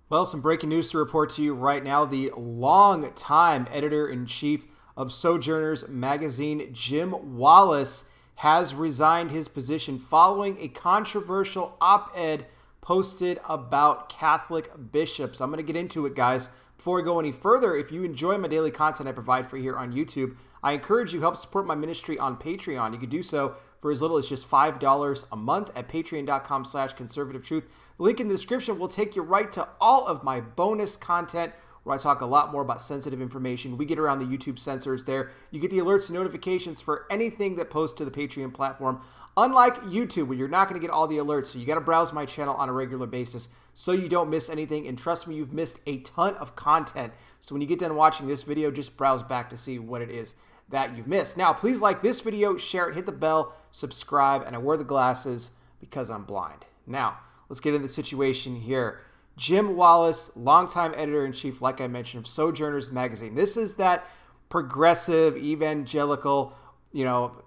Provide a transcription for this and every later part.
Well, some breaking news to report to you right now. The longtime editor-in-chief of Sojourners magazine, Jim Wallace, has resigned his position following a controversial op-ed posted about Catholic bishops. I'm going to get into it, guys. Before we go any further, if you enjoy my daily content I provide for here on YouTube, I encourage you to help support my ministry on Patreon. You can do so for as little as just $5 a month at patreon.com/conservativetruth. The link in the description will take you right to all of my bonus content where I talk a lot more about sensitive information. We get around the YouTube censors there. You get the alerts and notifications for anything that posts to the Patreon platform. Unlike YouTube, where you're not going to get all the alerts, so you got to browse my channel on a regular basis so you don't miss anything. And trust me, you've missed a ton of content. So when you get done watching this video, just browse back to see what it is that you've missed. Now, please like this video, share it, hit the bell, subscribe, and I wear the glasses because I'm blind. Now, let's get into the situation here. Jim Wallace, longtime editor-in-chief, like I mentioned, of Sojourners magazine. This is that progressive, evangelical,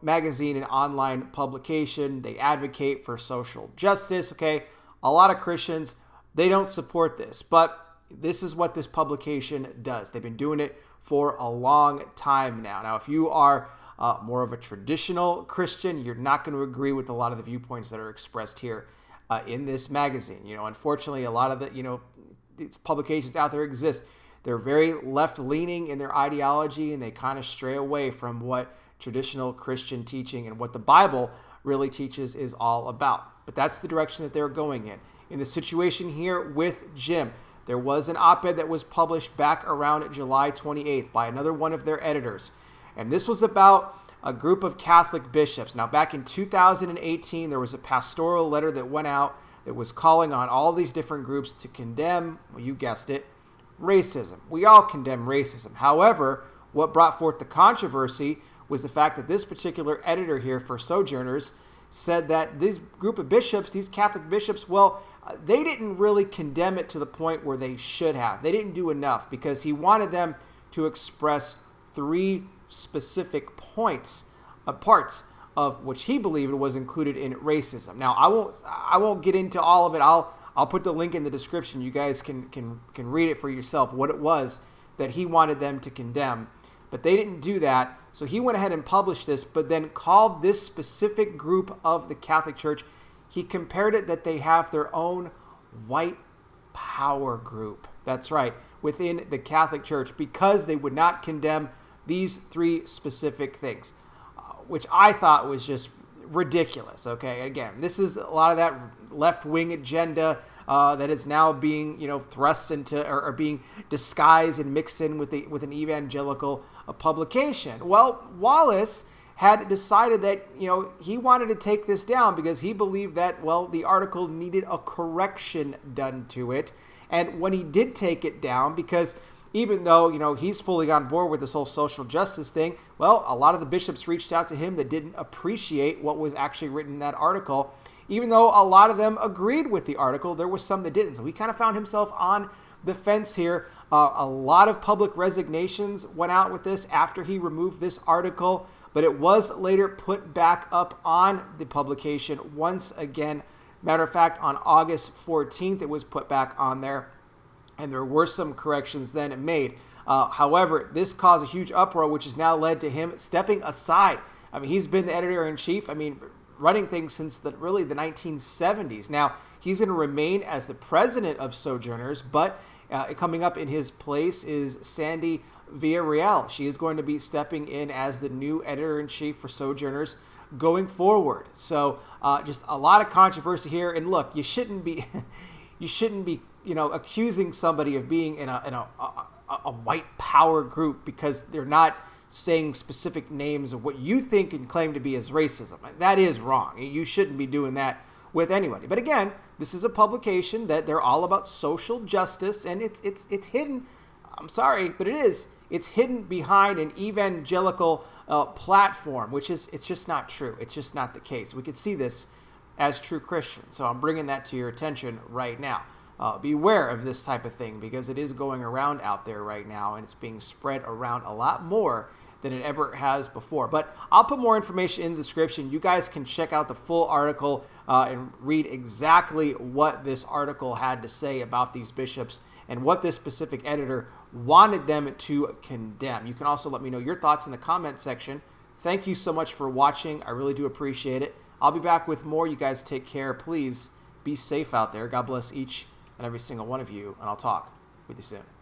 magazine and online publication. They advocate for social justice, okay? A lot of Christians, they don't support this, but this is what this publication does. They've been doing it for a long time now. Now, if you are more of a traditional Christian, you're not going to agree with a lot of the viewpoints that are expressed here in this magazine. Unfortunately, a lot of the, these publications out there exist. They're very left-leaning in their ideology, and they kind of stray away from what traditional Christian teaching and what the Bible really teaches is all about. But that's the direction that they're going in. In the situation here with Jim, there was an op-ed that was published back around July 28th by another one of their editors. And this was about a group of Catholic bishops. Now, back in 2018, there was a pastoral letter that went out that was calling on all these different groups to condemn, well, you guessed it, racism. We all condemn racism. However, what brought forth the controversy was the fact that this particular editor here for Sojourners said that this group of bishops, these Catholic bishops, well, they didn't really condemn it to the point where they should have. They didn't do enough because he wanted them to express three specific parts of which he believed was included in racism. Now, I won't get into all of it. I'll put the link in the description. You guys can read it for yourself what it was that he wanted them to condemn. But they didn't do that. So he went ahead and published this, but then called this specific group of the Catholic Church, he compared it that they have their own white power group. That's right, within the Catholic Church, because they would not condemn these three specific things, which I thought was just ridiculous. Okay, again, this is a lot of that left-wing agenda that is now being, thrust into or being disguised and mixed in with an evangelical publication. Well, Wallace had decided that, he wanted to take this down because he believed that, well, the article needed a correction done to it. And when he did take it down, because even though, he's fully on board with this whole social justice thing, well, a lot of the bishops reached out to him that didn't appreciate what was actually written in that article. Even though a lot of them agreed with the article, there was some that didn't. So he kind of found himself on the fence here. A lot of public resignations went out with this after he removed this article, but it was later put back up on the publication once again. Matter of fact, on August 14th, it was put back on there, and there were some corrections then made. However, this caused a huge uproar, which has now led to him stepping aside. I mean, he's been the editor-in-chief, running things since the 1970s. Now, he's going to remain as the president of Sojourners, but coming up in his place is Sandy Villarreal. She is going to be stepping in as the new editor-in-chief for Sojourners going forward. So just a lot of controversy here. And look, you shouldn't be accusing somebody of being in a white power group because they're not saying specific names of what you think and claim to be as racism. That is wrong. You shouldn't be doing that with anybody. But again, this is a publication that they're all about social justice, and it's hidden. I'm sorry, but it is. It's hidden behind an evangelical platform, which is, it's just not true. It's just not the case. We could see this as true Christians. So I'm bringing that to your attention right now. Beware of this type of thing because it is going around out there right now, and it's being spread around a lot more than it ever has before. But I'll put more information in the description. You guys can check out the full article and read exactly what this article had to say about these bishops and what this specific editor wanted them to condemn. You can also let me know your thoughts in the comment section. Thank you so much for watching. I really do appreciate it. I'll be back with more. You guys take care. Please be safe out there. God bless each and every single one of you, and I'll talk with you soon.